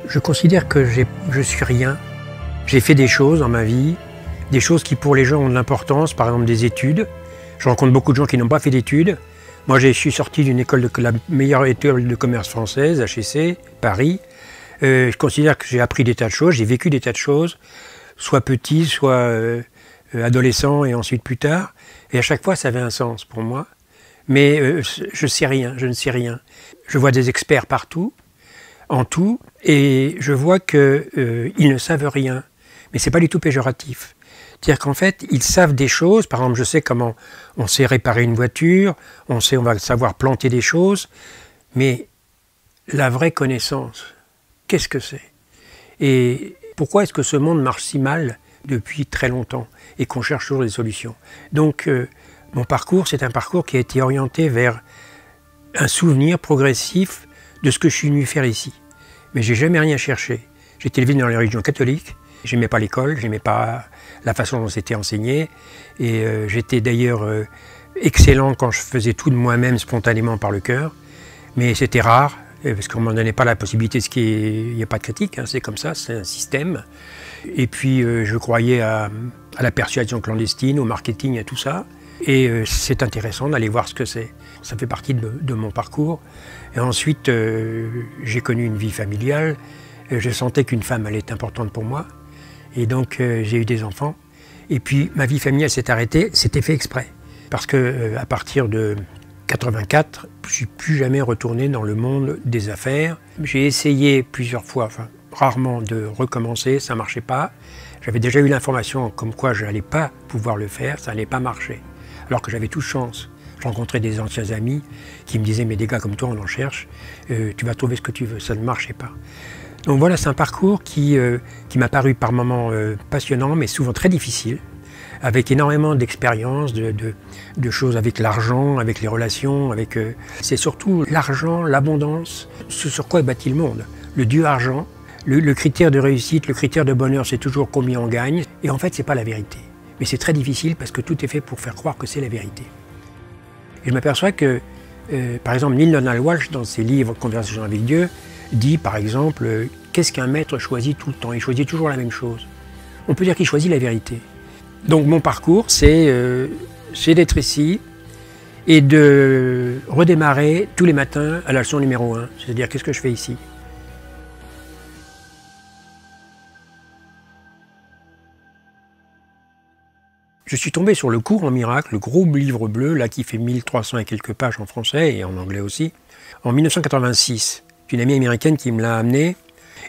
Je considère que je suis rien. J'ai fait des choses dans ma vie, des choses qui pour les gens ont de l'importance, par exemple des études. Je rencontre beaucoup de gens qui n'ont pas fait d'études. Moi, je suis sorti d'une école, la meilleure école de commerce française, HEC, Paris. Je considère que j'ai appris des tas de choses, j'ai vécu des tas de choses, soit petit, soit adolescent et ensuite plus tard. Et à chaque fois, ça avait un sens pour moi. Mais je sais rien, je ne sais rien. Je vois des experts partout, en tout, et je vois qu'ils ne savent rien. Mais ce n'est pas du tout péjoratif. C'est-à-dire qu'en fait, ils savent des choses. Par exemple, je sais comment on sait réparer une voiture, on va savoir planter des choses, mais la vraie connaissance, qu'est-ce que c'est? Et pourquoi est-ce que ce monde marche si mal depuis très longtemps et qu'on cherche toujours des solutions? Donc, mon parcours, c'est un parcours qui a été orienté vers un souvenir progressif de ce que je suis venu faire ici. Mais j'ai jamais rien cherché. J'ai été élevé dans les religions catholiques. J'aimais pas l'école, j'aimais pas la façon dont c'était enseigné. Et j'étais d'ailleurs excellent quand je faisais tout de moi-même spontanément par le cœur. Mais c'était rare, parce qu'on ne m'en donnait pas la possibilité. Il n'y a pas de critique, hein, c'est comme ça, c'est un système. Et puis je croyais à la persuasion clandestine, au marketing, à tout ça. Et c'est intéressant d'aller voir ce que c'est. Ça fait partie de mon parcours. Et ensuite, j'ai connu une vie familiale. Je sentais qu'une femme, elle est importante pour moi. Et donc, j'ai eu des enfants. Et puis, ma vie familiale s'est arrêtée. C'était fait exprès. Parce que à partir de 84, je ne suis plus jamais retourné dans le monde des affaires. J'ai essayé plusieurs fois, enfin rarement, de recommencer. Ça ne marchait pas. J'avais déjà eu l'information comme quoi je n'allais pas pouvoir le faire. Ça n'allait pas marcher. Alors que j'avais toute chance. Je rencontrais des anciens amis qui me disaient « mais des gars comme toi, on en cherche, tu vas trouver ce que tu veux ». Ça ne marchait pas. Donc voilà, c'est un parcours qui m'a paru par moments passionnant, mais souvent très difficile, avec énormément d'expériences, de choses avec l'argent, avec les relations, c'est surtout l'argent, l'abondance, ce sur quoi est bâti le monde. Le dieu argent, le critère de réussite, le critère de bonheur, c'est toujours combien on gagne, et en fait, c'est pas la vérité. Mais c'est très difficile parce que tout est fait pour faire croire que c'est la vérité. Et je m'aperçois que, par exemple, Neale Donald Walsch, dans ses livres « Conversation avec Dieu », dit, par exemple, qu'est-ce qu'un maître choisit tout le temps? Il choisit toujours la même chose. On peut dire qu'il choisit la vérité. Donc mon parcours, c'est d'être ici et de redémarrer tous les matins à la leçon numéro 1. C'est-à-dire, qu'est-ce que je fais ici? Je suis tombé sur le cours en miracle, le gros livre bleu, là qui fait 1300 et quelques pages en français et en anglais aussi, en 1986. C'est une amie américaine qui me l'a amené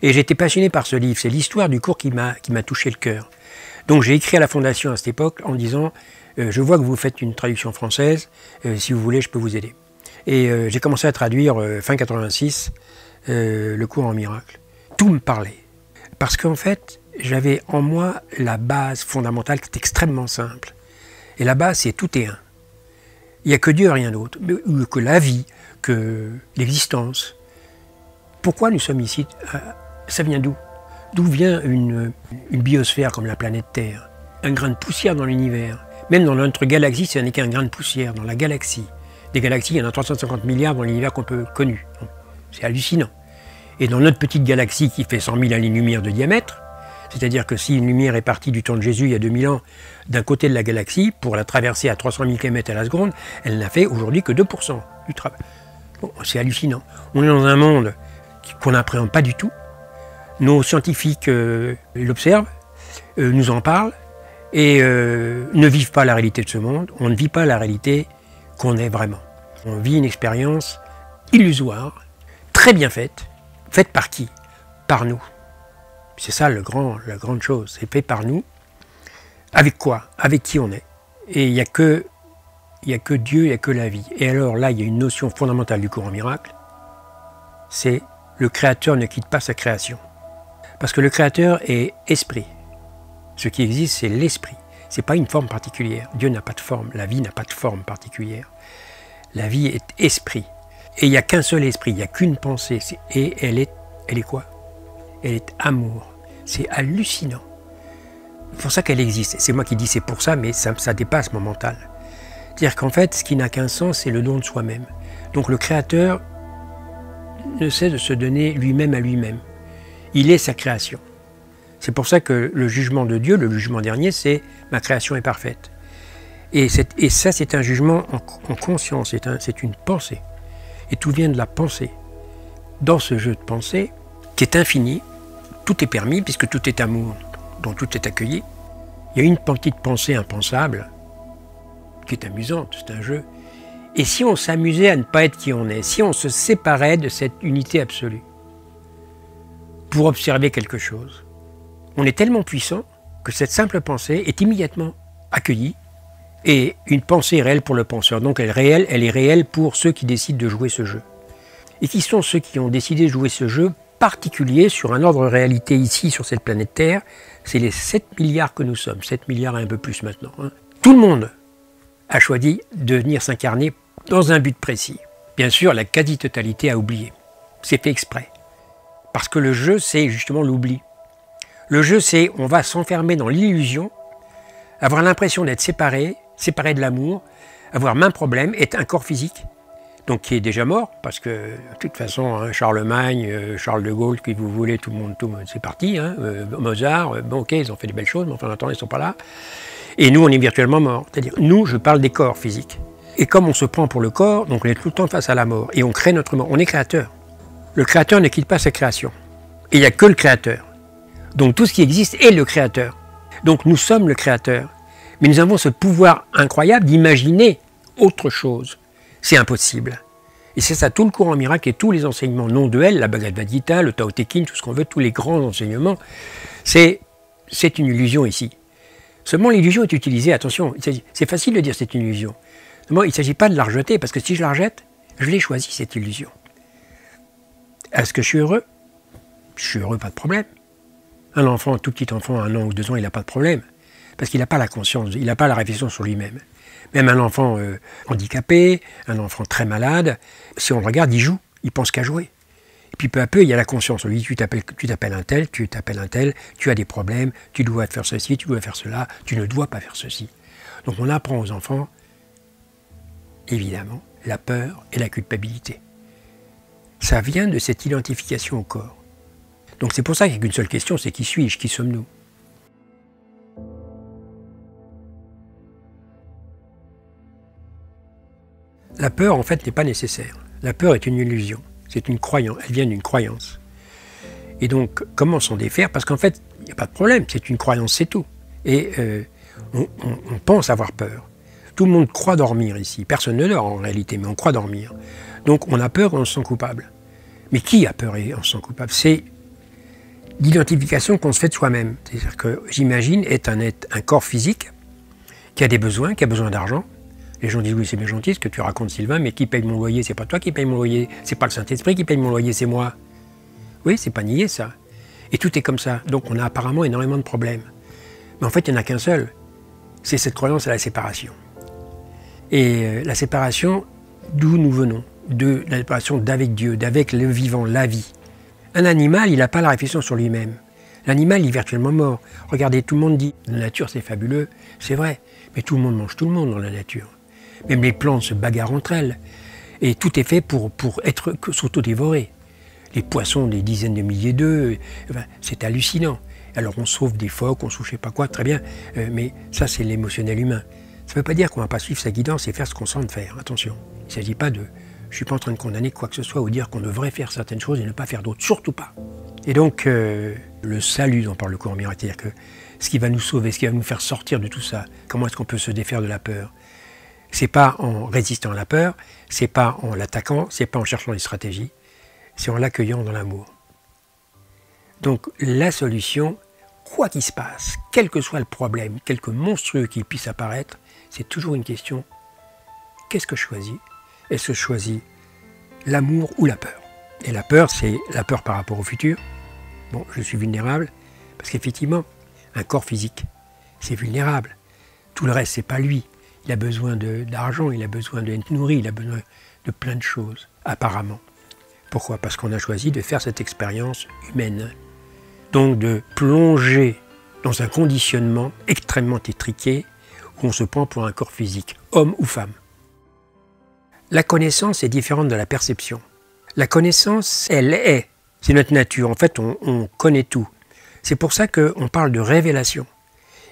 et j'ai été passionné par ce livre. C'est l'histoire du cours qui m'a touché le cœur. Donc j'ai écrit à la Fondation à cette époque en disant je vois que vous faites une traduction française, si vous voulez je peux vous aider. Et j'ai commencé à traduire fin 86 le cours en miracle. Tout me parlait. Parce qu'en fait, j'avais en moi la base fondamentale qui est extrêmement simple. Et la base, c'est tout est un. Il n'y a que Dieu et rien d'autre. Que la vie, que l'existence. Pourquoi nous sommes ici? Ça vient d'où? D'où vient une biosphère comme la planète Terre? Un grain de poussière dans l'univers. Même dans notre galaxie, ce n'est qu'un grain de poussière dans la galaxie. Des galaxies, il y en a 350 milliards dans l'univers qu'on peut connu. C'est hallucinant. Et dans notre petite galaxie qui fait 100 000 années-lumière de diamètre, c'est-à-dire que si une lumière est partie du temps de Jésus il y a 2000 ans d'un côté de la galaxie, pour la traverser à 300 000 km à la seconde, elle n'a fait aujourd'hui que 2% du travail. Bon, c'est hallucinant. On est dans un monde qu'on n'appréhende pas du tout. Nos scientifiques l'observent, nous en parlent, et ne vivent pas la réalité de ce monde. On ne vit pas la réalité qu'on est vraiment. On vit une expérience illusoire, très bien faite. Faite par qui? Par nous. C'est ça la grande chose, c'est fait par nous. Avec quoi? Avec qui on est. Et il n'y a que Dieu, il n'y a que la vie. Et alors là, il y a une notion fondamentale du courant miracle, c'est le Créateur ne quitte pas sa création. Parce que le Créateur est esprit. Ce qui existe, c'est l'esprit. Ce n'est pas une forme particulière. Dieu n'a pas de forme, la vie n'a pas de forme particulière. La vie est esprit. Et il n'y a qu'un seul esprit, il n'y a qu'une pensée. Et elle est quoi? Elle est amour. C'est hallucinant. C'est pour ça qu'elle existe. C'est moi qui dis c'est pour ça, mais ça dépasse mon mental. C'est-à-dire qu'en fait, ce qui n'a qu'un sens, c'est le don de soi-même. Donc le Créateur ne cesse de se donner lui-même à lui-même. Il est sa création. C'est pour ça que le jugement de Dieu, le jugement dernier, c'est « ma création est parfaite ». Et ça, c'est un jugement en conscience, c'est une pensée. Et tout vient de la pensée. Dans ce jeu de pensée, qui est infini, tout est permis, puisque tout est amour, dont tout est accueilli. Il y a une petite pensée impensable, qui est amusante, c'est un jeu. Et si on s'amusait à ne pas être qui on est, si on se séparait de cette unité absolue, pour observer quelque chose, on est tellement puissant que cette simple pensée est immédiatement accueillie, et une pensée est réelle pour le penseur. Donc elle est réelle pour ceux qui décident de jouer ce jeu. Et qui sont ceux qui ont décidé de jouer ce jeu particulier sur un ordre de réalité ici, sur cette planète Terre? C'est les 7 milliards que nous sommes, 7 milliards et un peu plus maintenant. Tout le monde a choisi de venir s'incarner dans un but précis. Bien sûr, la quasi-totalité a oublié. C'est fait exprès. Parce que le jeu, c'est justement l'oubli. Le jeu, c'est on va s'enfermer dans l'illusion, avoir l'impression d'être séparé de l'amour, avoir main problème, être un corps physique, donc qui est déjà mort, parce que de toute façon, hein, Charlemagne, Charles de Gaulle, qui vous voulez, tout le monde c'est parti, hein, Mozart, bon ok, ils ont fait des belles choses, mais enfin en attendant, ils ne sont pas là. Et nous, on est virtuellement morts. C'est-à-dire, nous, je parle des corps physiques. Et comme on se prend pour le corps, donc on est tout le temps face à la mort, et on crée notre mort. On est créateur. Le créateur ne quitte pas sa création. Et il n'y a que le créateur. Donc tout ce qui existe est le créateur. Donc nous sommes le créateur. Mais nous avons ce pouvoir incroyable d'imaginer autre chose. C'est impossible. Et c'est ça, tout le courant miracle et tous les enseignements non duels, la Bhagavad Gita, le Tao Te Ching, tout ce qu'on veut, tous les grands enseignements, c'est une illusion ici. Seulement l'illusion est utilisée, attention, c'est facile de dire c'est une illusion. Seulement il ne s'agit pas de la rejeter, parce que si je la rejette, je l'ai choisie cette illusion. Est-ce que je suis heureux? Je suis heureux, pas de problème. Un enfant, un tout petit enfant, 1 an ou 2 ans, il n'a pas de problème. Parce qu'il n'a pas la conscience, il n'a pas la réflexion sur lui-même. Même un enfant handicapé, un enfant très malade, si on le regarde, il joue, il pense qu'à jouer. Et puis peu à peu, il y a la conscience. On lui dit, tu t'appelles un tel, tu as des problèmes, tu dois faire ceci, tu dois faire cela, tu ne dois pas faire ceci. Donc on apprend aux enfants, évidemment, la peur et la culpabilité. Ça vient de cette identification au corps. Donc c'est pour ça qu'il n'y a qu'une seule question, c'est qui suis-je, qui sommes-nous? La peur, en fait, n'est pas nécessaire. La peur est une illusion. C'est une croyance. Elle vient d'une croyance. Et donc, comment s'en défaire? Parce qu'en fait, il n'y a pas de problème. C'est une croyance, c'est tout. Et on pense avoir peur. Tout le monde croit dormir ici. Personne ne dort en réalité, mais on croit dormir. Donc, on a peur et on se sent coupable. Mais qui a peur et on se sent coupable? C'est l'identification qu'on se fait de soi-même. C'est-à-dire que j'imagine être un corps physique qui a des besoins, qui a besoin d'argent. Les gens disent oui, c'est bien gentil ce que tu racontes, Sylvain, mais qui paye mon loyer? C'est pas toi qui paye mon loyer, c'est pas le Saint-Esprit qui paye mon loyer, c'est moi. Oui, c'est pas nier ça. Et tout est comme ça. Donc on a apparemment énormément de problèmes. Mais en fait, il n'y en a qu'un seul. C'est cette croyance à la séparation. Et la séparation, d'où nous venons, de la séparation d'avec Dieu, d'avec le vivant, la vie. Un animal, il n'a pas la réflexion sur lui-même. L'animal, il est virtuellement mort. Regardez, tout le monde dit, la nature c'est fabuleux, c'est vrai, mais tout le monde mange tout le monde dans la nature. Même les plantes se bagarrent entre elles. Et tout est fait pour s'auto-dévorer. Les poissons, des dizaines de milliers d'œufs, enfin, c'est hallucinant. Alors on sauve des phoques, on sauve je sais pas quoi, très bien, mais ça c'est l'émotionnel humain. Ça ne veut pas dire qu'on ne va pas suivre sa guidance et faire ce qu'on sent de faire, attention. Il ne s'agit pas de... Je ne suis pas en train de condamner quoi que ce soit ou dire qu'on devrait faire certaines choses et ne pas faire d'autres, surtout pas. Et donc, le salut dont parle le courant miracle, c'est-à-dire que ce qui va nous sauver, ce qui va nous faire sortir de tout ça, comment est-ce qu'on peut se défaire de la peur? C'est pas en résistant à la peur, c'est pas en l'attaquant, c'est pas en cherchant des stratégies, c'est en l'accueillant dans l'amour. Donc la solution, quoi qu'il se passe, quel que soit le problème, quelque monstrueux qu'il puisse apparaître, c'est toujours une question, qu'est-ce que je choisis? Est-ce que je choisis l'amour ou la peur? Et la peur, c'est la peur par rapport au futur. Bon, je suis vulnérable, parce qu'effectivement, un corps physique, c'est vulnérable. Tout le reste, c'est pas lui. Il a besoin d'argent, il a besoin d'être nourri, il a besoin de plein de choses, apparemment. Pourquoi? Parce qu'on a choisi de faire cette expérience humaine. Donc de plonger dans un conditionnement extrêmement étriqué où on se prend pour un corps physique, homme ou femme. La connaissance est différente de la perception. La connaissance, elle est, c'est notre nature. En fait, on connaît tout. C'est pour ça qu'on parle de révélation.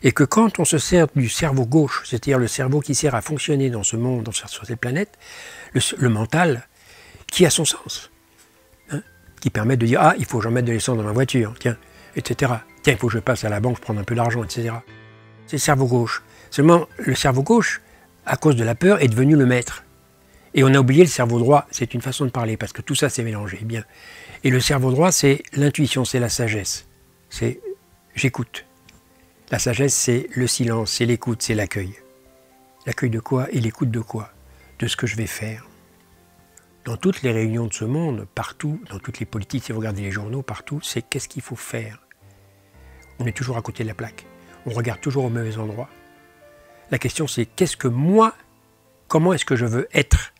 Et que quand on se sert du cerveau gauche, c'est-à-dire le cerveau qui sert à fonctionner dans ce monde, sur cette planète, le mental, qui a son sens, hein, qui permet de dire « Ah, il faut que j'en mette de l'essence dans ma voiture, tiens, etc. Tiens, il faut que je passe à la banque, prendre un peu d'argent, etc. » C'est le cerveau gauche. Seulement, le cerveau gauche, à cause de la peur, est devenu le maître. Et on a oublié le cerveau droit, c'est une façon de parler, parce que tout ça s'est mélangé. Bien. Et le cerveau droit, c'est l'intuition, c'est la sagesse. C'est « j'écoute ». La sagesse, c'est le silence, c'est l'écoute, c'est l'accueil. L'accueil de quoi et l'écoute de quoi? De ce que je vais faire. Dans toutes les réunions de ce monde, partout, dans toutes les politiques, si vous regardez les journaux, partout, c'est qu'est-ce qu'il faut faire. On est toujours à côté de la plaque. On regarde toujours au mauvais endroit. La question, c'est qu'est-ce que moi, comment est-ce que je veux être?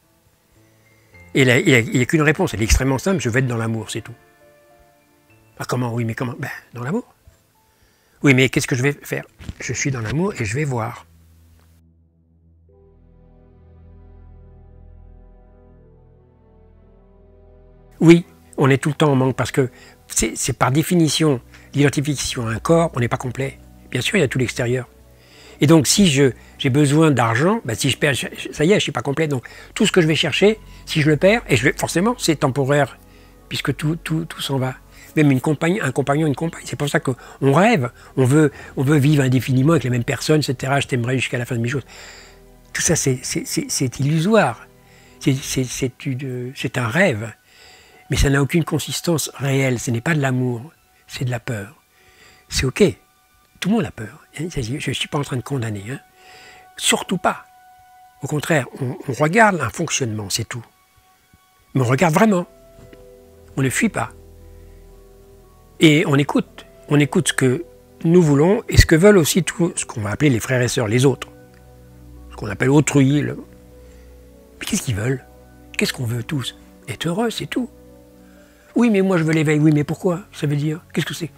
Et il n'y a qu'une réponse, elle est extrêmement simple, je veux être dans l'amour, c'est tout. Ah comment? Oui, mais comment? Ben, dans l'amour. Oui, mais qu'est-ce que je vais faire? Je suis dans l'amour et je vais voir. Oui, on est tout le temps en manque parce que c'est par définition l'identification à un corps, on n'est pas complet. Bien sûr, il y a tout l'extérieur. Et donc, si j'ai besoin d'argent, ben, si je perds, ça y est, je ne suis pas complet. Donc, tout ce que je vais chercher, si je le perds, et forcément, c'est temporaire, puisque tout s'en va. Même un compagnon, une compagne. C'est pour ça qu'on rêve. On veut vivre indéfiniment avec les mêmes personnes, etc. Je t'aimerai jusqu'à la fin de mes jours. Tout ça, c'est illusoire. C'est un rêve. Mais ça n'a aucune consistance réelle. Ce n'est pas de l'amour, c'est de la peur. C'est OK. Tout le monde a peur. Hein. Je ne suis pas en train de condamner. Hein. Surtout pas. Au contraire, on regarde un fonctionnement, c'est tout. Mais on regarde vraiment. On ne fuit pas. Et on écoute ce que nous voulons et ce que veulent aussi tout ce qu'on va appeler les frères et sœurs, les autres. Ce qu'on appelle autrui. Mais qu'est-ce qu'ils veulent? Qu'est-ce qu'on veut tous? Être heureux, c'est tout. Oui, mais moi je veux l'éveil. Oui, mais pourquoi? Ça veut dire? Qu'est-ce que c'est?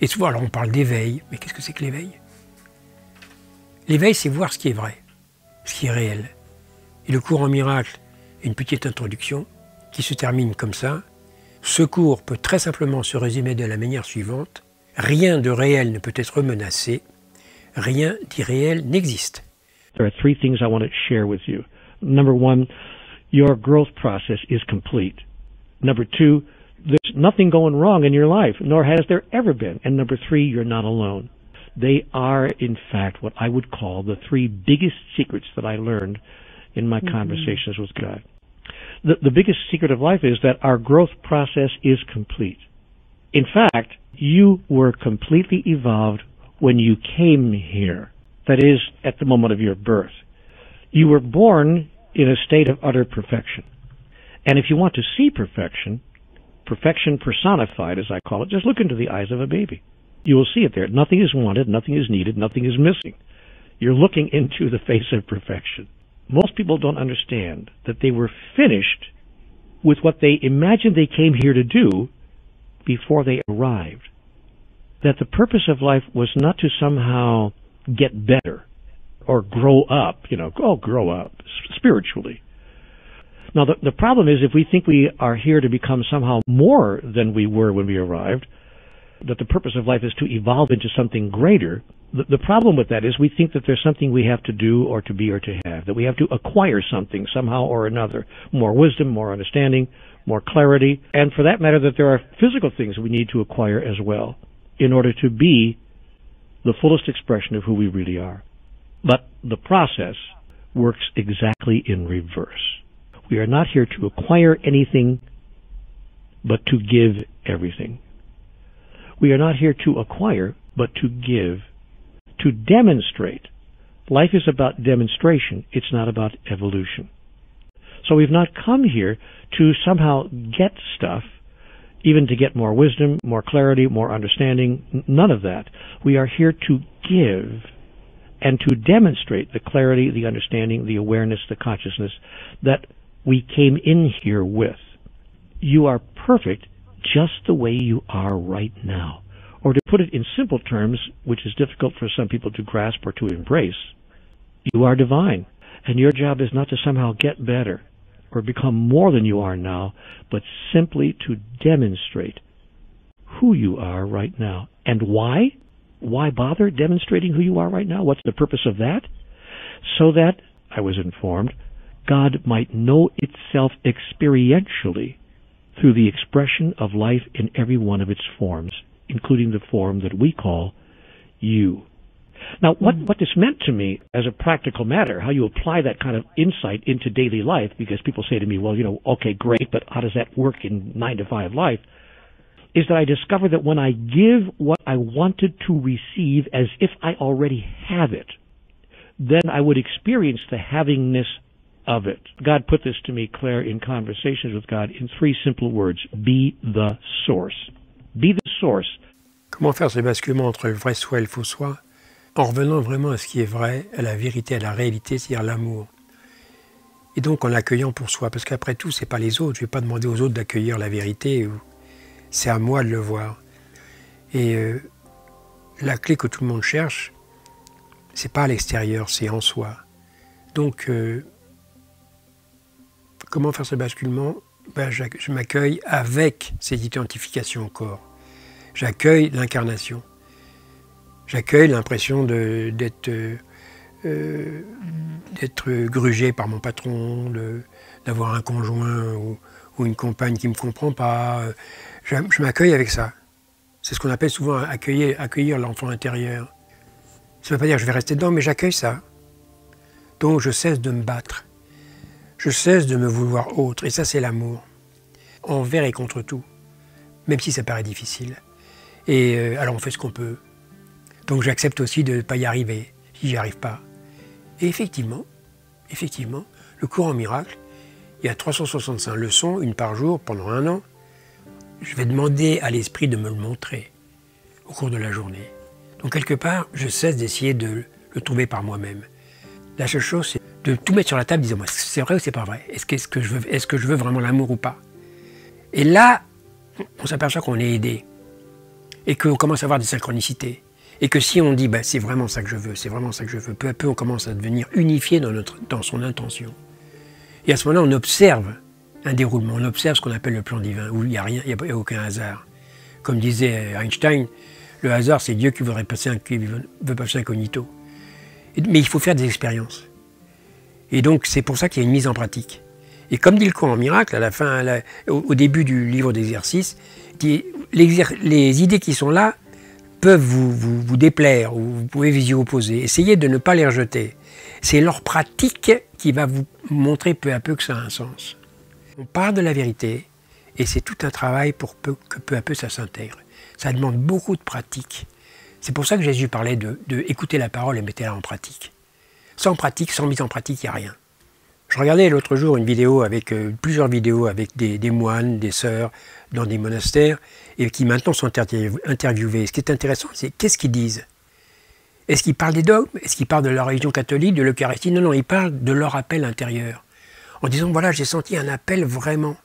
Et souvent, alors on parle d'éveil. Mais qu'est-ce que c'est que l'éveil? L'éveil, c'est voir ce qui est vrai, ce qui est réel. Et le cours en miracle, une petite introduction qui se termine comme ça. Ce cours peut très simplement se résumer de la manière suivante. Rien de réel ne peut être menacé. Rien d'irréel n'existe. There are three things I want to share with you. Number one, your growth process is complete. Number two, there's nothing going wrong in your life, nor has there ever been. And number three, you're not alone. They are, in fact, what I would call the three biggest secrets that I learned in my conversations with God. The biggest secret of life is that our growth process is complete. In fact, you were completely evolved when you came here. That is, at the moment of your birth. You were born in a state of utter perfection. And if you want to see perfection, perfection personified, as I call it, just look into the eyes of a baby. You will see it there. Nothing is wanted, nothing is needed, nothing is missing. You're looking into the face of perfection. Most people don't understand that they were finished with what they imagined they came here to do before they arrived. That the purpose of life was not to somehow get better or grow up, grow up spiritually. Now, the problem is if we think we are here to become somehow more than we were when we arrived, that the purpose of life is to evolve into something greater, the problem with that is we think that there's something we have to do or to be or to have, that we have to acquire something somehow or another, more wisdom, more understanding, more clarity, and for that matter, that there are physical things we need to acquire as well in order to be the fullest expression of who we really are. But the process works exactly in reverse. We are not here to acquire anything, but to give everything. We are not here to acquire, but to give, to demonstrate. Life is about demonstration. It's not about evolution. So we've not come here to somehow get stuff, even to get more wisdom, more clarity, more understanding. None of that. We are here to give and to demonstrate the clarity, the understanding, the awareness, the consciousness that we came in here with. You are perfect just the way you are right now. Or to put it in simple terms, which is difficult for some people to grasp or to embrace, you are divine. And your job is not to somehow get better or become more than you are now, but simply to demonstrate who you are right now. And why? Why bother demonstrating who you are right now? What's the purpose of that? So that, I was informed, God might know itself experientially through the expression of life in every one of its forms, including the form that we call you. Now, what this meant to me as a practical matter, how you apply that kind of insight into daily life, because people say to me, well, okay, great, but how does that work in 9-to-5 life, is that I discovered that when I give what I wanted to receive as if I already have it, then I would experience the havingness of it. God put this to me, Claire, in Conversations with God in 3 simple words. Be the source. Be the source. Comment faire ce basculement entre le vrai soi et le faux soi, en revenant vraiment à ce qui est vrai, à la vérité, à la réalité, c'est-à-dire l'amour. Et donc en l'accueillant pour soi, parce qu'après tout, c'est pas les autres. Je vais pas demander aux autres d'accueillir la vérité. C'est à moi de le voir. Et la clé que tout le monde cherche, c'est pas à l'extérieur, c'est en soi. Donc, comment faire ce basculement? Je m'accueille avec ces identifications au corps. J'accueille l'incarnation. J'accueille l'impression d'être grugé par mon patron, d'avoir un conjoint ou une compagne qui ne me comprend pas. Je m'accueille avec ça. C'est ce qu'on appelle souvent accueillir l'enfant intérieur. Ça ne veut pas dire que je vais rester dedans, mais j'accueille ça. Donc je cesse de me battre. Je cesse de me vouloir autre. Et ça, c'est l'amour. Envers et contre tout. Même si ça paraît difficile. Et alors on fait ce qu'on peut. Donc j'accepte aussi de ne pas y arriver, si j'y arrive pas. Et effectivement, le cours en miracle, il y a 365 leçons, une par jour, pendant 1 an. Je vais demander à l'esprit de me le montrer au cours de la journée. Donc quelque part, je cesse d'essayer de le trouver par moi-même. La seule chose, c'est de tout mettre sur la table, disant, moi, c'est vrai ou c'est pas vrai? Est-ce que je veux vraiment l'amour ou pas? Et là, on s'aperçoit qu'on est aidé. Et qu'on commence à avoir des synchronicités. Et que si on dit, c'est vraiment ça que je veux, c'est vraiment ça que je veux, peu à peu on commence à devenir unifié dans son intention. Et à ce moment-là, on observe un déroulement, on observe ce qu'on appelle le plan divin, où il n'y a rien, il n'y a aucun hasard. Comme disait Einstein, le hasard c'est Dieu qui veut passer incognito. Mais il faut faire des expériences. Et donc c'est pour ça qu'il y a une mise en pratique. Et comme dit le cours en miracle, à la fin, au début du livre d'exercice, les idées qui sont là peuvent vous déplaire, ou vous pouvez vous y opposer. Essayez de ne pas les rejeter. C'est leur pratique qui va vous montrer peu à peu que ça a un sens. On parle de la vérité, et c'est tout un travail pour que peu à peu ça s'intègre. Ça demande beaucoup de pratique. C'est pour ça que Jésus parlait de écouter la parole et mettez-la en pratique. Sans pratique, sans mise en pratique, il n'y a rien. Je regardais l'autre jour une vidéo plusieurs vidéos avec des moines, des sœurs dans des monastères et qui maintenant sont interviewés. Ce qui est intéressant, c'est qu'est-ce qu'ils disent? Est-ce qu'ils parlent des dogmes? Est-ce qu'ils parlent de la religion catholique, de l'Eucharistie? Non, ils parlent de leur appel intérieur. En disant, voilà, j'ai senti un appel vraiment.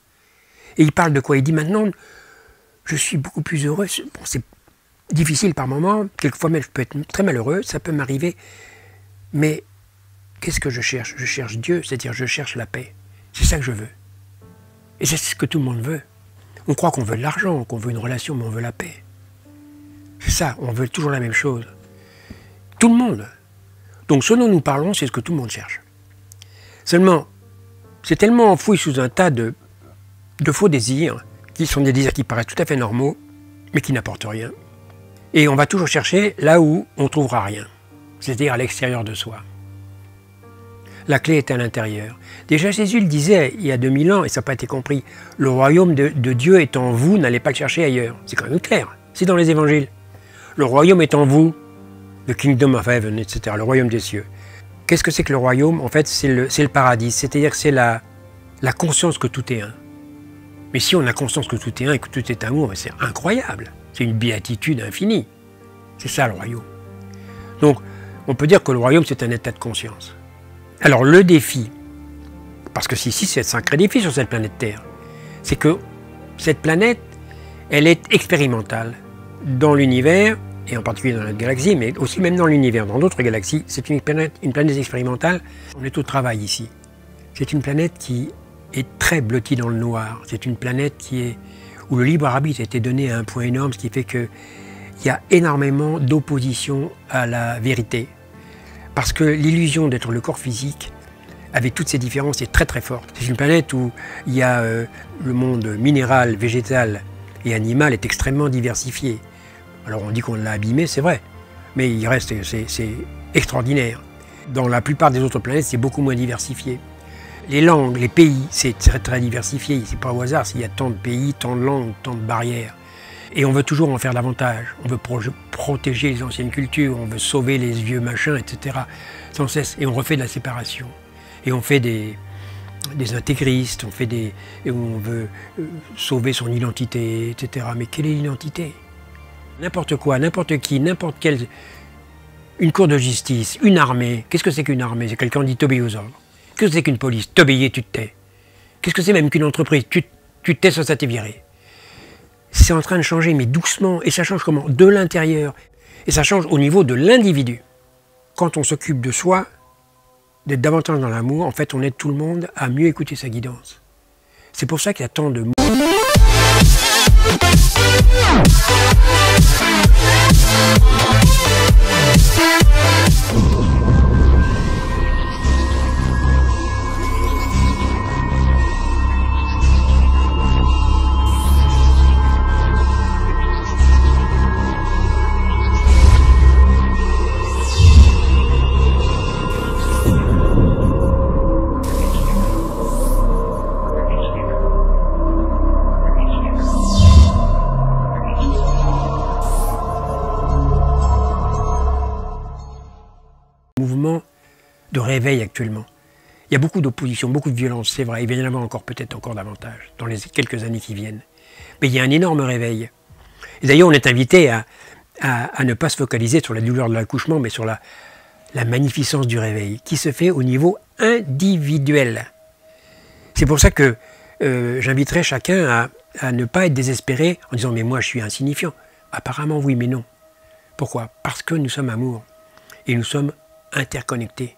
Et ils parlent de quoi? Il dit maintenant, je suis beaucoup plus heureux. Bon, c'est difficile par moments, quelquefois même je peux être très malheureux, ça peut m'arriver. Mais qu'est-ce que je cherche? Je cherche Dieu, c'est-à-dire je cherche la paix. C'est ça que je veux. Et c'est ce que tout le monde veut. On croit qu'on veut de l'argent, qu'on veut une relation, mais on veut la paix. C'est ça, on veut toujours la même chose. Tout le monde. Donc ce dont nous parlons, c'est ce que tout le monde cherche. Seulement, c'est tellement enfoui sous un tas de de faux désirs, qui sont des désirs qui paraissent tout à fait normaux, mais qui n'apportent rien. Et on va toujours chercher là où on ne trouvera rien, c'est-à-dire à l'extérieur de soi. La clé est à l'intérieur. Déjà Jésus le disait il y a 2000 ans, et ça n'a pas été compris, le royaume de Dieu est en vous, n'allez pas le chercher ailleurs. C'est quand même clair, c'est dans les évangiles. Le royaume est en vous, the kingdom of heaven, etc., le royaume des cieux. Qu'est-ce que c'est que le royaume? En fait, c'est le paradis, c'est-à-dire que c'est la conscience que tout est un. Mais si on a conscience que tout est un et que tout est amour, c'est incroyable. C'est une béatitude infinie. C'est ça le royaume. Donc, on peut dire que le royaume, c'est un état de conscience. Alors, le défi, parce que ici, c'est un sacré défi sur cette planète Terre, c'est que cette planète, elle est expérimentale dans l'univers, et en particulier dans notre galaxie, mais aussi même dans l'univers, dans d'autres galaxies. C'est une planète expérimentale. On est au travail ici. C'est une planète qui est très blottie dans le noir. C'est une planète où le libre arbitre a été donné à un point énorme, ce qui fait qu'il y a énormément d'opposition à la vérité. Parce que l'illusion d'être le corps physique, avec toutes ces différences, est très très forte. C'est une planète où il y a le monde minéral, végétal et animal est extrêmement diversifié. Alors on dit qu'on l'a abîmé, c'est vrai, mais il reste, c'est extraordinaire. Dans la plupart des autres planètes, c'est beaucoup moins diversifié. Les langues, les pays, c'est très très diversifié. C'est pas au hasard s'il y a tant de pays, tant de langues, tant de barrières. Et on veut toujours en faire davantage. On veut protéger les anciennes cultures, on veut sauver les vieux machins, etc. Sans cesse. Et on refait de la séparation. Et on fait des intégristes, et on veut sauver son identité, etc. Mais quelle est l'identité? N'importe quoi, n'importe qui, n'importe quelle... Une cour de justice, une armée. Qu'est-ce que c'est qu'une armée? C'est quelqu'un qui dit t'obéis aux ordres. Qu'est-ce que c'est qu'une police? T'obéis, tu te tais. Qu'est-ce que c'est même qu'une entreprise? Tu te tais sans ça t'est viré. C'est en train de changer, mais doucement. Et ça change comment? De l'intérieur. Et ça change au niveau de l'individu. Quand on s'occupe de soi, d'être davantage dans l'amour, en fait, on aide tout le monde à mieux écouter sa guidance. C'est pour ça qu'il y a tant de... mouvement de réveil actuellement. Il y a beaucoup d'opposition, beaucoup de violence, c'est vrai. Il va y en avoir peut-être encore davantage dans les quelques années qui viennent. Mais il y a un énorme réveil. Et d'ailleurs, on est invité à ne pas se focaliser sur la douleur de l'accouchement, mais sur la magnificence du réveil, qui se fait au niveau individuel. C'est pour ça que j'inviterai chacun à ne pas être désespéré en disant « mais moi je suis insignifiant ». Apparemment oui, mais non. Pourquoi? Parce que nous sommes amour. Et nous sommes interconnectés.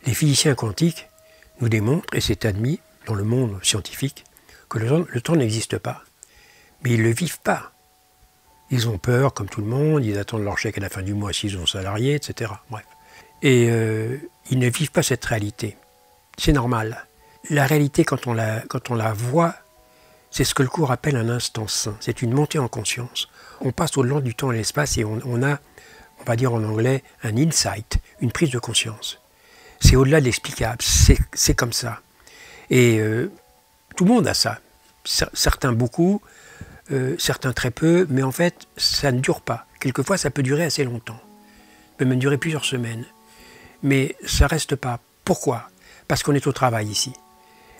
Les physiciens quantiques nous démontrent, et c'est admis dans le monde scientifique, que le temps n'existe pas. Mais ils ne le vivent pas. Ils ont peur, comme tout le monde, ils attendent leur chèque à la fin du mois s'ils sont salariés, etc. Bref. Et ils ne vivent pas cette réalité. C'est normal. La réalité, quand on la voit, c'est ce que le cours appelle un instant saint. C'est une montée en conscience. On passe au-delà du temps et l'espace et on a, on va dire en anglais, un insight, une prise de conscience. C'est au-delà de l'explicable, c'est comme ça. Et tout le monde a ça. Certains beaucoup, certains très peu, mais en fait, ça ne dure pas. Quelquefois, ça peut durer assez longtemps. Ça peut même durer plusieurs semaines. Mais ça ne reste pas. Pourquoi? Parce qu'on est au travail ici.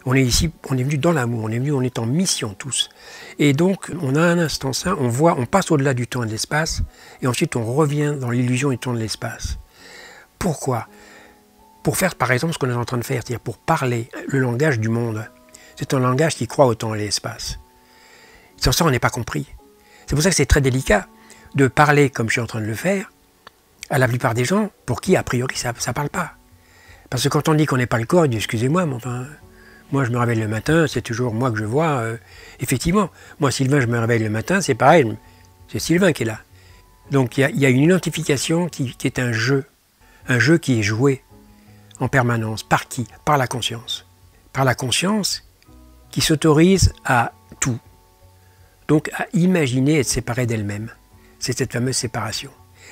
On est ici, on est venu dans l'amour, on est en mission tous. Et donc, on a un instant saint, on passe au-delà du temps et de l'espace, et ensuite on revient dans l'illusion du temps et de l'espace. Pourquoi? Pour faire, par exemple, ce qu'on est en train de faire, c'est-à-dire pour parler le langage du monde. C'est un langage qui croit au temps et à l'espace. Sans ça, on n'est pas compris. C'est pour ça que c'est très délicat de parler, comme je suis en train de le faire, à la plupart des gens, pour qui, a priori, ça ne parle pas. Parce que quand on dit qu'on n'est pas le corps, il dit, excusez-moi, mais enfin... Moi, je me réveille le matin, c'est toujours moi que je vois. Effectivement, moi, Sylvain, je me réveille le matin, c'est pareil, c'est Sylvain qui est là. Donc, il y a une identification qui est un jeu qui est joué. en permanence. Par qui? Par la conscience. Par la conscience qui s'autorise à tout. Donc à imaginer être séparée d'elle-même. C'est cette fameuse séparation.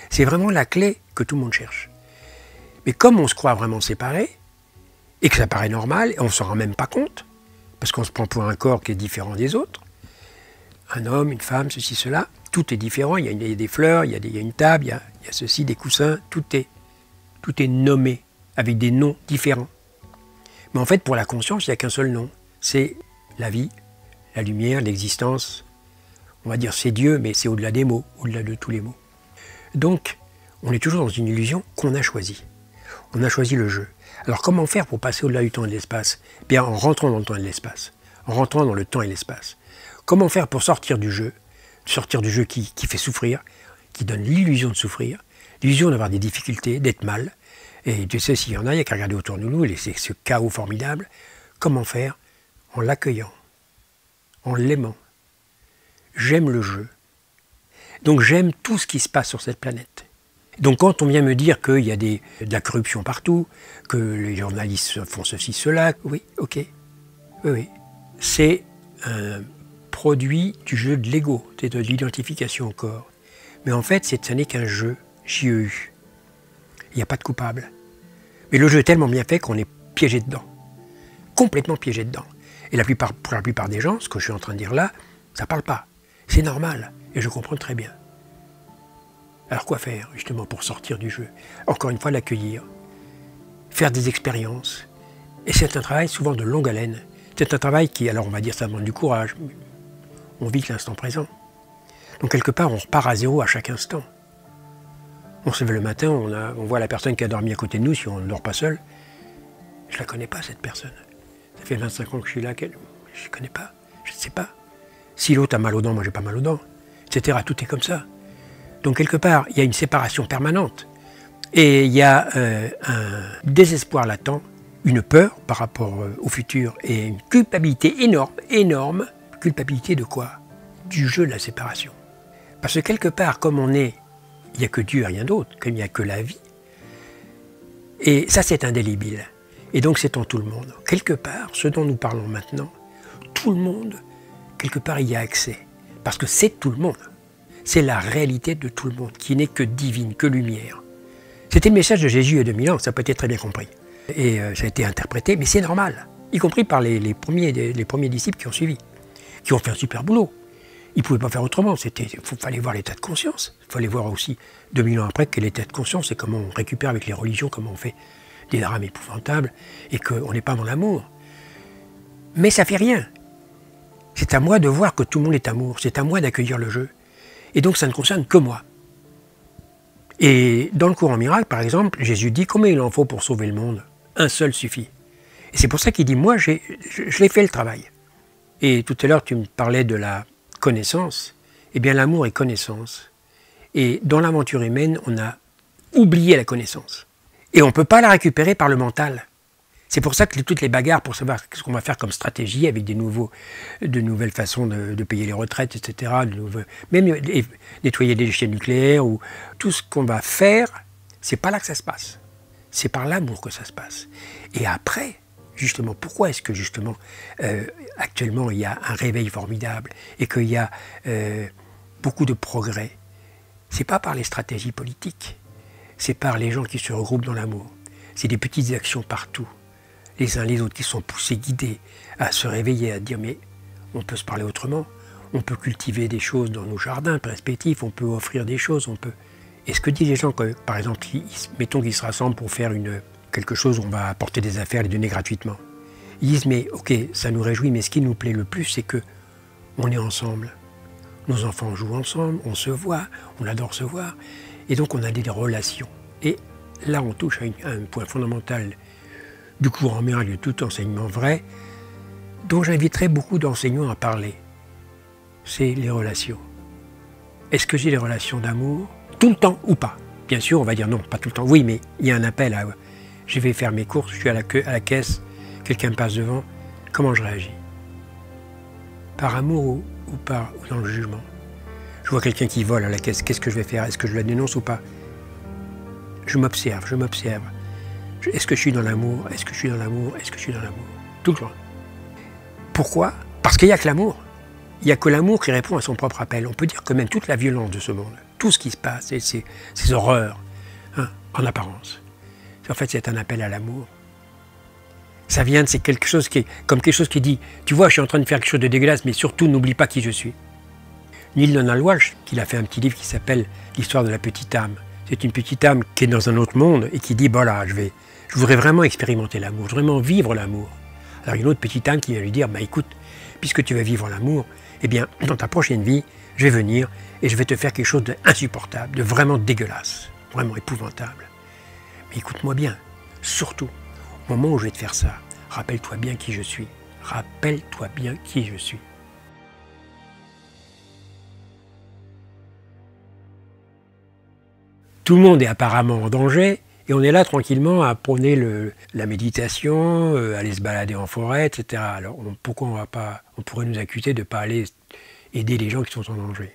C'est vraiment la clé que tout le monde cherche. Mais comme on se croit vraiment séparé, et que ça paraît normal, et on ne s'en rend même pas compte, parce qu'on se prend pour un corps qui est différent des autres, un homme, une femme, ceci, cela, tout est différent, il y a des fleurs, il y a une table, il y a ceci, des coussins, tout est nommé, avec des noms différents. Mais en fait, pour la conscience, il n'y a qu'un seul nom, c'est la vie, la lumière, l'existence. On va dire c'est Dieu, mais c'est au-delà des mots, au-delà de tous les mots. Donc, on est toujours dans une illusion qu'on a choisie. On a choisi le jeu. Alors comment faire pour passer au-delà du temps et de l'espace? Bien en rentrant dans le temps et l'espace, en rentrant dans le temps et l'espace. Comment faire pour sortir du jeu qui fait souffrir, qui donne l'illusion de souffrir, l'illusion d'avoir des difficultés, d'être mal. Et tu sais, s'il y en a, il n'y a qu'à regarder autour de nous, et c'est ce chaos formidable. Comment faire? En l'accueillant, en l'aimant. J'aime le jeu. Donc j'aime tout ce qui se passe sur cette planète. Donc quand on vient me dire qu'il y a de la corruption partout, que les journalistes font ceci, cela, oui, ok, oui. C'est un produit du jeu de l'ego, c'est de l'identification au corps. Mais en fait, ce n'est qu'un jeu, JEU. Il n'y a pas de coupable. Mais le jeu est tellement bien fait qu'on est piégé dedans. Complètement piégé dedans. Et pour la plupart des gens, ce que je suis en train de dire là, ça ne parle pas. C'est normal, et je comprends très bien. Alors quoi faire, justement, pour sortir du jeu? Encore une fois, l'accueillir, faire des expériences. Et c'est un travail souvent de longue haleine. C'est un travail qui, alors on va dire, ça demande du courage. On vit l'instant présent. Donc quelque part, on repart à zéro à chaque instant. On se lève le matin, on voit la personne qui a dormi à côté de nous, si on ne dort pas seul. Je ne la connais pas, cette personne. Ça fait 25 ans que je suis là, je ne connais pas, je ne sais pas. Si l'autre a mal aux dents, moi j'ai pas mal aux dents, etc. Tout est comme ça. Donc quelque part, il y a une séparation permanente. Et il y a un désespoir latent, une peur par rapport au futur et une culpabilité énorme, énorme. Culpabilité de quoi? Du jeu de la séparation. Parce que quelque part, comme on est, il n'y a que Dieu et rien d'autre, comme il n'y a que la vie. Et ça, c'est indélébile. Et donc, c'est en tout le monde. Quelque part, ce dont nous parlons maintenant, tout le monde, quelque part, il y a accès. Parce que c'est tout le monde. C'est la réalité de tout le monde, qui n'est que divine, que lumière. C'était le message de Jésus il y a 2000 ans, ça peut être très bien compris. Et ça a été interprété, mais c'est normal. Y compris par les premiers disciples qui ont suivi, qui ont fait un super boulot. Ils ne pouvaient pas faire autrement, il fallait voir l'état de conscience. Il fallait voir aussi, 2000 ans après, quel est l'état de conscience et comment on récupère avec les religions, comment on fait des drames épouvantables et qu'on n'est pas dans l'amour. Mais ça ne fait rien. C'est à moi de voir que tout le monde est amour, c'est à moi d'accueillir le jeu. Et donc ça ne concerne que moi. Et dans le courant miracle, par exemple, Jésus dit combien il en faut pour sauver le monde? Un seul suffit. Et c'est pour ça qu'il dit, moi, je l'ai fait le travail. Et tout à l'heure, tu me parlais de la connaissance. Eh bien, l'amour est connaissance. Et dans l'aventure humaine, on a oublié la connaissance. Et on ne peut pas la récupérer par le mental. C'est pour ça que toutes les bagarres pour savoir ce qu'on va faire comme stratégie avec de nouvelles façons de payer les retraites, etc., même nettoyer des déchets nucléaires, ou tout ce qu'on va faire, c'est pas là que ça se passe. C'est par l'amour que ça se passe. Et après, justement, pourquoi est-ce que justement actuellement il y a un réveil formidable et qu'il y a beaucoup de progrès? C'est pas par les stratégies politiques, c'est par les gens qui se regroupent dans l'amour. C'est des petites actions partout. Les uns les autres qui sont poussés, guidés à se réveiller, à dire mais on peut se parler autrement, on peut cultiver des choses dans nos jardins respectifs, on peut offrir des choses, on peut... Et ce que disent les gens, que, par exemple, mettons qu'ils se rassemblent pour faire quelque chose où on va apporter des affaires, les donner gratuitement. Ils disent mais ok, ça nous réjouit, mais ce qui nous plaît le plus, c'est que on est ensemble. Nos enfants jouent ensemble, on se voit, on adore se voir, et donc on a des relations. Et là, on touche à un point fondamental du courant miracle, de tout enseignement vrai, dont j'inviterai beaucoup d'enseignants à parler. C'est les relations. Est-ce que j'ai des relations d'amour tout le temps ou pas? Bien sûr, on va dire non, pas tout le temps. Oui, mais il y a un appel à... Je vais faire mes courses, je suis à la caisse, quelqu'un me passe devant, comment je réagis? Par amour ou dans le jugement? Je vois quelqu'un qui vole à la caisse, qu'est-ce que je vais faire? Est-ce que je la dénonce ou pas? Je m'observe. Est-ce que je suis dans l'amour? Est-ce que je suis dans l'amour? Est-ce que je suis dans l'amour? Tout le temps. Pourquoi? Parce qu'il n'y a que l'amour. Il n'y a que l'amour qui répond à son propre appel. On peut dire que même toute la violence de ce monde, tout ce qui se passe, et ces horreurs, hein, en apparence, en fait c'est un appel à l'amour. Ça vient de c'est quelque chose qui est comme quelque chose qui dit, tu vois, je suis en train de faire quelque chose de dégueulasse, mais surtout n'oublie pas qui je suis. Neil Donald Walsch, il a fait un petit livre qui s'appelle L'histoire de la petite âme. C'est une petite âme qui est dans un autre monde et qui dit, voilà, je voudrais vraiment expérimenter l'amour, je voudrais vraiment vivre l'amour. Alors il y a une autre petite âme qui va lui dire, bah écoute, puisque tu vas vivre l'amour, eh bien, dans ta prochaine vie, je vais venir et je vais te faire quelque chose d'insupportable, de vraiment dégueulasse, vraiment épouvantable. Mais écoute-moi bien, surtout, au moment où je vais te faire ça, rappelle-toi bien qui je suis. Rappelle-toi bien qui je suis. Tout le monde est apparemment en danger, et on est là tranquillement à prôner la méditation, aller se balader en forêt, etc. Alors pourquoi on pourrait nous accuser de ne pas aller aider les gens qui sont en danger?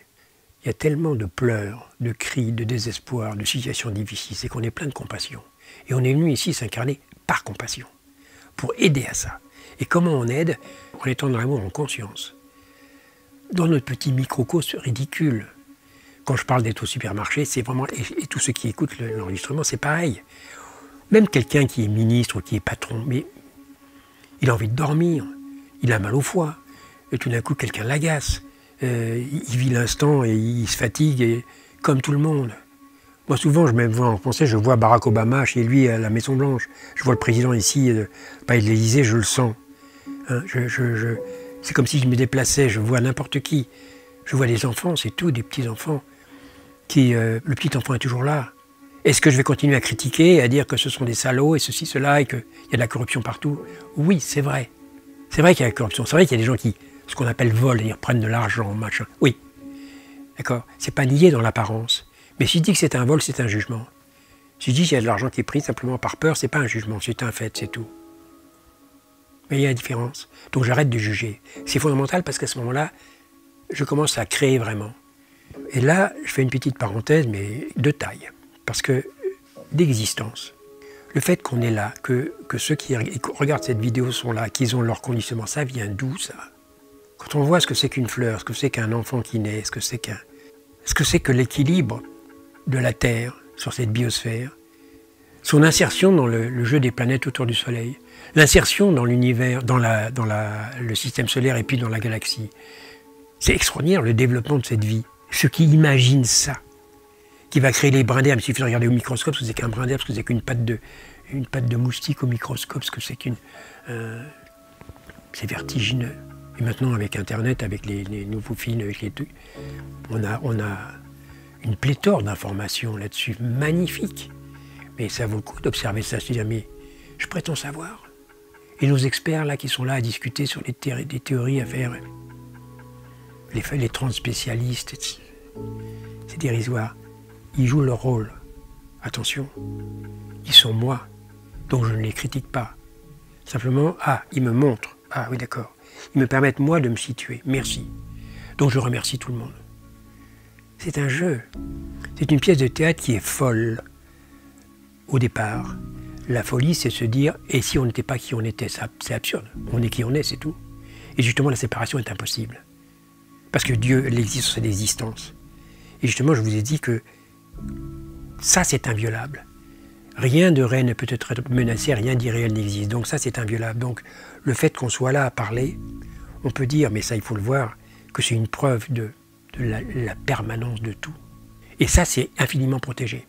Il y a tellement de pleurs, de cris, de désespoir, de situations difficiles, c'est qu'on est plein de compassion. Et on est venu ici s'incarner par compassion, pour aider à ça. Et comment on aide? En étant dans l'amour en conscience. Dans notre petit microcosme ridicule. Quand je parle d'être au supermarché, c'est vraiment, et tous ceux qui écoutent l'enregistrement, c'est pareil. Même quelqu'un qui est ministre ou qui est patron, mais il a envie de dormir, il a mal au foie, et tout d'un coup quelqu'un l'agace, il vit l'instant et il se fatigue, et, comme tout le monde. Moi souvent, je me vois en français, je vois Barack Obama chez lui à la Maison Blanche, je vois le président ici, pas de l'Élysée, je le sens. Hein, c'est comme si je me déplaçais, je vois n'importe qui. Je vois des enfants, c'est tout, des petits-enfants. Le petit enfant est toujours là. Est-ce que je vais continuer à critiquer, à dire que ce sont des salauds et ceci, cela, et qu'il y a de la corruption partout? Oui, c'est vrai. C'est vrai qu'il y a de la corruption. C'est vrai qu'il y a des gens qui, ce qu'on appelle volent, ils prennent de l'argent, machin. Oui. D'accord? C'est pas nié dans l'apparence. Mais si je dis que c'est un vol, c'est un jugement. Si je dis qu'il y a de l'argent qui est pris simplement par peur, c'est pas un jugement, c'est un fait, c'est tout. Mais il y a une différence. Donc j'arrête de juger. C'est fondamental parce qu'à ce moment-là, je commence à créer vraiment. Et là, je fais une petite parenthèse, mais de taille. Parce que d'existence, le fait qu'on est là, que ceux qui regardent cette vidéo sont là, qu'ils ont leur conditionnement, ça vient d'où ça? Quand on voit ce que c'est qu'une fleur, ce que c'est qu'un enfant qui naît, ce que c'est que l'équilibre de la Terre sur cette biosphère, son insertion dans le jeu des planètes autour du Soleil, l'insertion dans l'univers, dans le système solaire et puis dans la galaxie. C'est extraordinaire le développement de cette vie. Ceux qui imaginent ça, qui va créer les brins d'herbe, il suffit de regarder au microscope ce que c'est qu'un brin d'herbe, ce que c'est qu'une patte de moustique au microscope, ce que c'est c'est vertigineux. Et maintenant avec Internet, avec les nouveaux films, avec les trucs, on a une pléthore d'informations là-dessus, magnifiques. Mais ça vaut le coup d'observer ça, se dire mais je prétends savoir. Et nos experts là qui sont là à discuter sur des théories à faire, les 30 spécialistes, c'est dérisoire. Ils jouent leur rôle. Attention, ils sont moi, donc je ne les critique pas. Simplement, ils me montrent. Ah oui, d'accord. Ils me permettent moi de me situer. Merci. Donc je remercie tout le monde. C'est un jeu. C'est une pièce de théâtre qui est folle au départ. La folie, c'est se dire, et si on n'était pas qui on était, c'est absurde. On est qui on est, c'est tout. Et justement, la séparation est impossible. Parce que Dieu, l'existence, c'est l'existence. Et justement, je vous ai dit que ça, c'est inviolable. Rien de réel ne peut être menacé, rien d'irréel n'existe. Donc ça, c'est inviolable. Donc le fait qu'on soit là à parler, on peut dire, mais ça, il faut le voir, que c'est une preuve de la permanence de tout. Et ça, c'est infiniment protégé.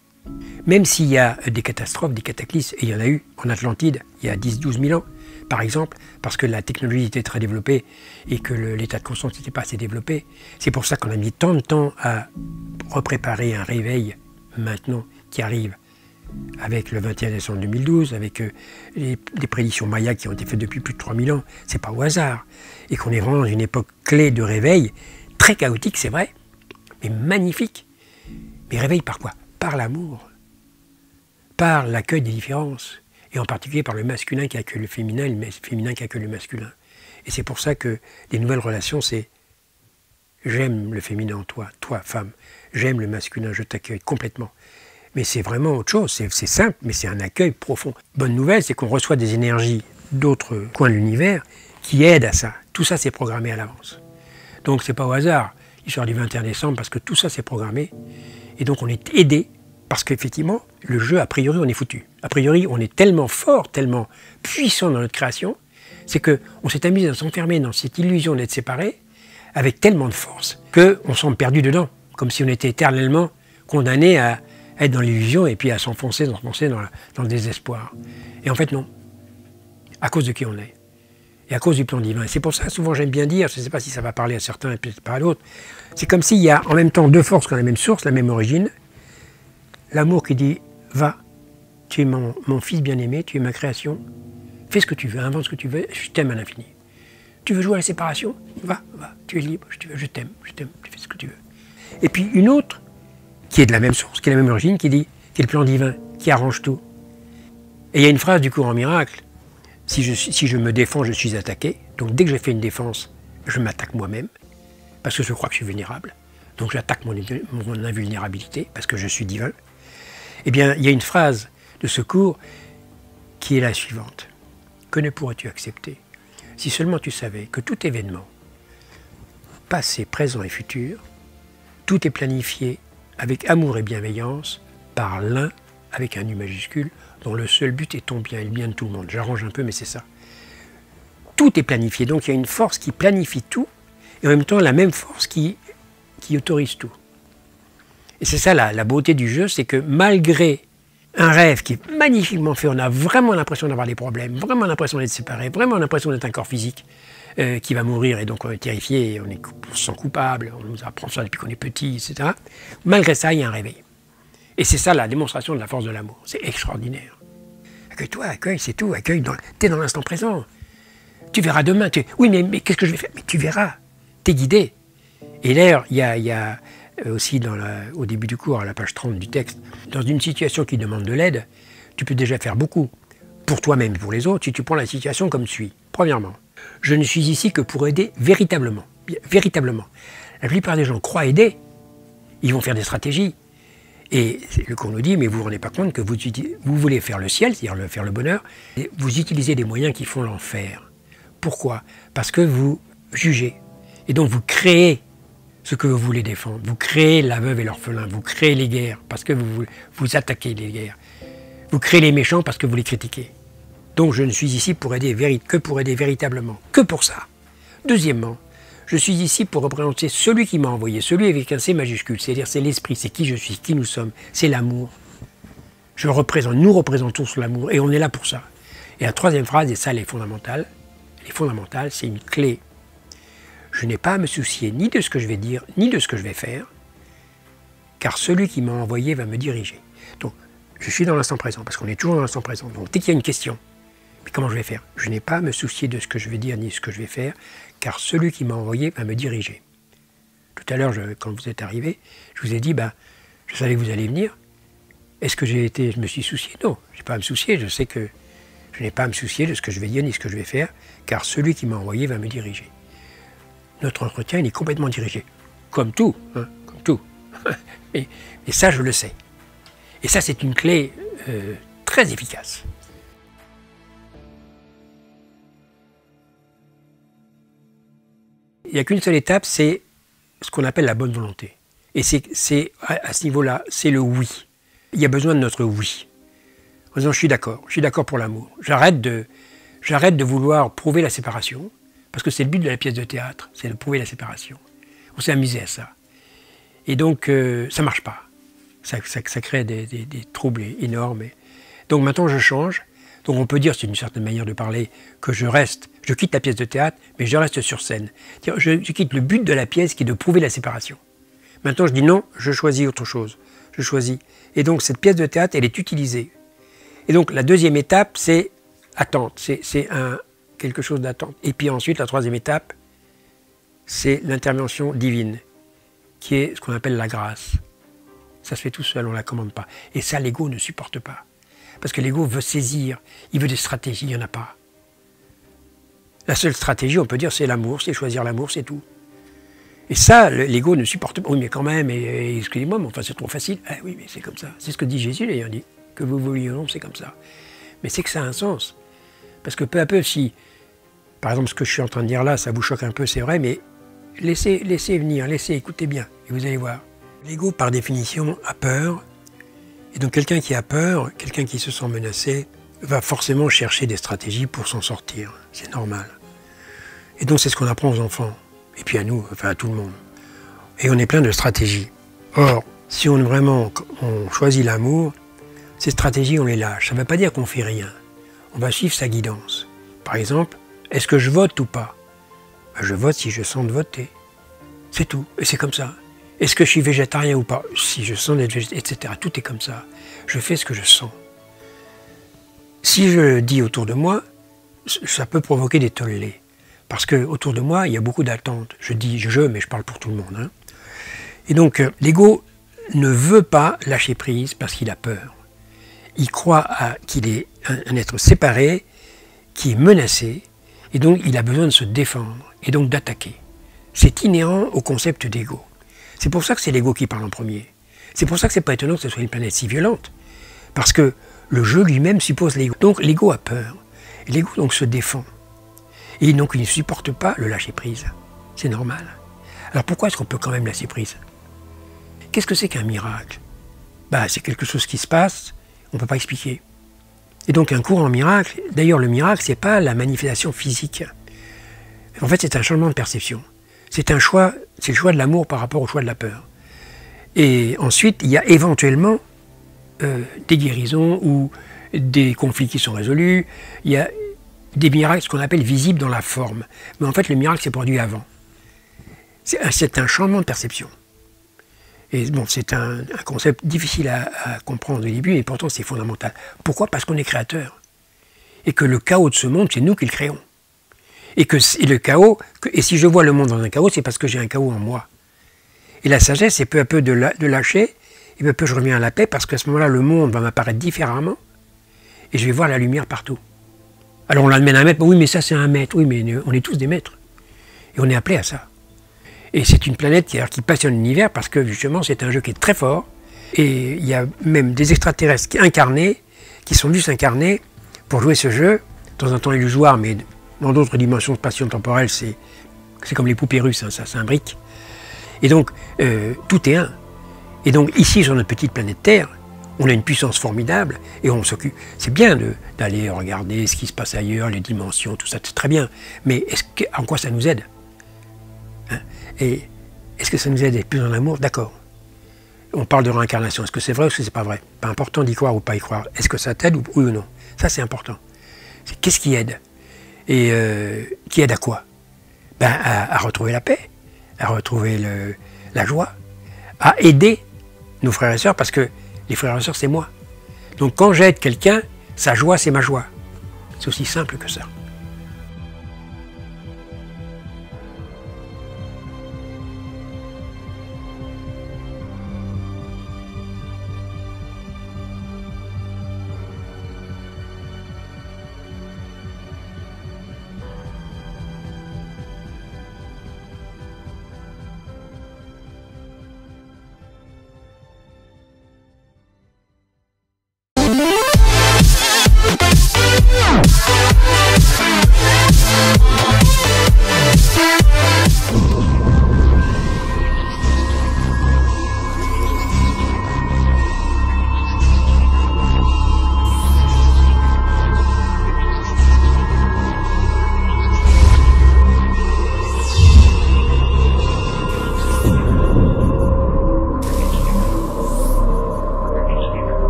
Même s'il y a des catastrophes, des cataclysmes, et il y en a eu en Atlantide, il y a 10-12 000 ans, par exemple, parce que la technologie était très développée et que l'état de conscience n'était pas assez développé. C'est pour ça qu'on a mis tant de temps à repréparer un réveil maintenant qui arrive avec le 21 décembre 2012, avec les prédictions mayas qui ont été faites depuis plus de 3000 ans. C'est pas au hasard. Et qu'on est vraiment dans une époque clé de réveil, très chaotique, c'est vrai, mais magnifique. Mais réveil par quoi? Par l'amour, par l'accueil des différences, et en particulier par le masculin qui accueille le féminin et le féminin qui accueille le masculin. Et c'est pour ça que les nouvelles relations, c'est j'aime le féminin en toi, toi femme, j'aime le masculin, je t'accueille complètement. Mais c'est vraiment autre chose, c'est simple, mais c'est un accueil profond. Bonne nouvelle, c'est qu'on reçoit des énergies d'autres coins de l'univers qui aident à ça. Tout ça, c'est programmé à l'avance. Donc c'est pas au hasard, l'histoire du 21 décembre, parce que tout ça, c'est programmé. Et donc on est aidé, parce qu'effectivement, le jeu, a priori, on est foutu. A priori, on est tellement fort, tellement puissant dans notre création, c'est qu'on s'est amusé à s'enfermer dans cette illusion d'être séparés, avec tellement de force, qu'on semble perdu dedans, comme si on était éternellement condamné à être dans l'illusion et puis à s'enfoncer dans le désespoir. Et en fait, non. À cause de qui on est. Et à cause du plan divin. Et c'est pour ça, souvent, j'aime bien dire, je ne sais pas si ça va parler à certains et peut-être pas à d'autres, c'est comme s'il y a en même temps deux forces qui ont la même source, la même origine. L'amour qui dit, va, tu es mon fils bien-aimé, tu es ma création, fais ce que tu veux, invente ce que tu veux, je t'aime à l'infini. Tu veux jouer à la séparation? Va, tu es libre, je t'aime, tu fais ce que tu veux. Et puis une autre, qui est de la même source, qui est de la même origine, qui dit, qui est le plan divin, qui arrange tout. Et il y a une phrase du courant miracle, si je me défends, je suis attaqué. Donc dès que j'ai fait une défense, je m'attaque moi-même, parce que je crois que je suis vulnérable. Donc j'attaque mon invulnérabilité, parce que je suis divin. Eh bien, il y a une phrase de secours qui est la suivante. Que ne pourrais-tu accepter si seulement tu savais que tout événement, passé, présent et futur, tout est planifié avec amour et bienveillance par l'un avec un U majuscule, dont le seul but est ton bien et le bien de tout le monde. J'arrange un peu, mais c'est ça. Tout est planifié, donc il y a une force qui planifie tout, et en même temps la même force qui autorise tout. Et c'est ça la beauté du jeu, c'est que malgré un rêve qui est magnifiquement fait, on a vraiment l'impression d'avoir des problèmes, vraiment l'impression d'être séparé, vraiment l'impression d'être un corps physique qui va mourir, et donc on est terrifié, on se sent coupable, on nous apprend ça depuis qu'on est petit, etc. Malgré ça, il y a un réveil. Et c'est ça la démonstration de la force de l'amour. C'est extraordinaire. Accueille-toi, accueille, c'est tout, accueille, t'es dans l'instant présent. Tu verras demain. Oui, mais qu'est-ce que je vais faire? Mais tu verras, t'es guidé. Et d'ailleurs, il y a aussi au début du cours, à la page 30 du texte, dans une situation qui demande de l'aide, tu peux déjà faire beaucoup, pour toi-même et pour les autres, si tu prends la situation comme suit. Premièrement, je ne suis ici que pour aider véritablement. Véritablement. La plupart des gens croient aider, ils vont faire des stratégies. Et le cours nous dit, mais vous ne vous rendez pas compte que vous voulez faire le ciel, c'est-à-dire faire le bonheur, et vous utilisez des moyens qui font l'enfer. Pourquoi? Parce que vous jugez. Et donc vous créez ce que vous voulez défendre. Vous créez la veuve et l'orphelin, vous créez les guerres parce que vous attaquez les guerres. Vous créez les méchants parce que vous les critiquez. Donc je ne suis ici pour aider que pour aider véritablement, que pour ça. Deuxièmement, je suis ici pour représenter celui qui m'a envoyé, celui avec un C majuscule, c'est-à-dire c'est l'esprit, c'est qui je suis, qui nous sommes, c'est l'amour. Nous représentons l'amour et on est là pour ça. Et la troisième phrase, et ça elle est fondamentale, c'est une clé. Je n'ai pas à me soucier ni de ce que je vais dire, ni de ce que je vais faire, car celui qui m'a envoyé va me diriger. Donc, je suis dans l'instant présent, parce qu'on est toujours dans l'instant présent. Donc, dès qu'il y a une question, mais comment je vais faire? Je n'ai pas à me soucier de ce que je vais dire, ni de ce que je vais faire, car celui qui m'a envoyé va me diriger. Tout à l'heure, quand vous êtes arrivé, je vous ai dit, je savais que vous alliez venir. Est-ce que je me suis soucié? Non, je n'ai pas à me soucier, je sais que je n'ai pas à me soucier de ce que je vais dire, ni de ce que je vais faire, car celui qui m'a envoyé va me diriger. Notre entretien, il est complètement dirigé. Comme tout, hein, comme tout. Et ça, je le sais. Et ça, c'est une clé très efficace. Il n'y a qu'une seule étape, c'est ce qu'on appelle la bonne volonté. Et c'est à ce niveau-là, c'est le oui. Il y a besoin de notre oui. En disant, je suis d'accord pour l'amour. J'arrête de vouloir prouver la séparation. Parce que c'est le but de la pièce de théâtre, c'est de prouver la séparation. On s'est amusé à ça. Et donc, ça ne marche pas. Ça crée des troubles énormes. Donc maintenant, je change. Donc on peut dire, c'est une certaine manière de parler, que je quitte la pièce de théâtre, mais je reste sur scène. Je quitte le but de la pièce qui est de prouver la séparation. Maintenant, je dis non, je choisis autre chose. Je choisis. Et donc, cette pièce de théâtre, elle est utilisée. Et donc, la deuxième étape, c'est attente. C'est quelque chose d'attente. Et puis ensuite, la troisième étape, c'est l'intervention divine, qui est ce qu'on appelle la grâce. Ça se fait tout seul, on ne la commande pas. Et ça, l'ego ne supporte pas. Parce que l'ego veut saisir, il veut des stratégies, il n'y en a pas. La seule stratégie, on peut dire, c'est l'amour, c'est choisir l'amour, c'est tout. Et ça, l'ego ne supporte pas. Oui, mais quand même, excusez-moi, mais enfin, c'est trop facile. Ah oui, mais c'est comme ça. C'est ce que dit Jésus, d'ailleurs, dit. Que vous vouliez ou non, c'est comme ça. Mais c'est que ça a un sens. Parce que peu à peu, si, par exemple, ce que je suis en train de dire là, ça vous choque un peu, c'est vrai, mais laissez venir, écoutez bien, et vous allez voir. L'ego, par définition, a peur. Et donc, quelqu'un qui a peur, quelqu'un qui se sent menacé, va forcément chercher des stratégies pour s'en sortir. C'est normal. Et donc, c'est ce qu'on apprend aux enfants. Et puis à nous, enfin à tout le monde. Et on est plein de stratégies. Or, si on choisit l'amour, ces stratégies, on les lâche. Ça ne veut pas dire qu'on ne fait rien. On va suivre sa guidance. Par exemple, est-ce que je vote ou pas? Ben, je vote si je sens de voter. C'est tout. Et c'est comme ça. Est-ce que je suis végétarien ou pas? Si je sens d'être végétarien, etc. Tout est comme ça. Je fais ce que je sens. Si je dis autour de moi, ça peut provoquer des tollés. Parce qu'autour de moi, il y a beaucoup d'attentes. Je dis je, mais je parle pour tout le monde. Hein. Et donc, l'ego ne veut pas lâcher prise parce qu'il a peur. Il croit qu'il est un être séparé, qui est menacé, et donc il a besoin de se défendre, et donc d'attaquer. C'est inhérent au concept d'ego. C'est pour ça que c'est l'ego qui parle en premier. C'est pour ça que c'est pas étonnant que ce soit une planète si violente. Parce que le jeu lui-même suppose l'ego. Donc l'ego a peur. L'ego donc se défend. Et donc il ne supporte pas le lâcher-prise. C'est normal. Alors pourquoi est-ce qu'on peut quand même lâcher prise? Qu'est-ce que c'est qu'un miracle? C'est quelque chose qui se passe, on ne peut pas expliquer. Et donc un courant miracle, d'ailleurs le miracle, ce n'est pas la manifestation physique. En fait, c'est un changement de perception. C'est un choix, c'est le choix de l'amour par rapport au choix de la peur. Et ensuite, il y a éventuellement des guérisons ou des conflits qui sont résolus. Il y a des miracles, ce qu'on appelle visibles dans la forme. Mais en fait, le miracle s'est produit avant. C'est un changement de perception. Et bon, c'est un concept difficile à comprendre au début, et pourtant c'est fondamental. Pourquoi? Parce qu'on est créateur. Et que le chaos de ce monde, c'est nous qui le créons. Et le chaos, et si je vois le monde dans un chaos, c'est parce que j'ai un chaos en moi. Et la sagesse, c'est peu à peu de lâcher, et peu à peu je reviens à la paix, parce qu'à ce moment-là, le monde va m'apparaître différemment, et je vais voir la lumière partout. Alors on l'amène à un maître, oui mais ça c'est un maître, oui mais on est tous des maîtres. Et on est appelés à ça. Et c'est une planète qui passionne l'univers parce que justement c'est un jeu qui est très fort. Et il y a même des extraterrestres incarnés qui sont venus s'incarner pour jouer ce jeu. De temps en temps illusoire, mais dans d'autres dimensions spatio-temporelles, c'est comme les poupées russes, hein, ça s'imbrique. Et donc tout est un. Et donc ici sur notre petite planète Terre, on a une puissance formidable et on s'occupe. C'est bien d'aller regarder ce qui se passe ailleurs, les dimensions, tout ça, c'est très bien. Mais en quoi ça nous aide? Hein? Et est-ce que ça nous aide à être plus en amour? D'accord. On parle de réincarnation. Est-ce que c'est vrai ou est-ce que c'est pas vrai? Pas important d'y croire ou pas y croire. Est-ce que ça t'aide oui ou non? Ça, c'est important. Qu'est-ce qui aide? Et qui aide à quoi? À retrouver la paix, à retrouver la joie, à aider nos frères et sœurs, parce que les frères et sœurs, c'est moi. Donc quand j'aide quelqu'un, sa joie, c'est ma joie. C'est aussi simple que ça.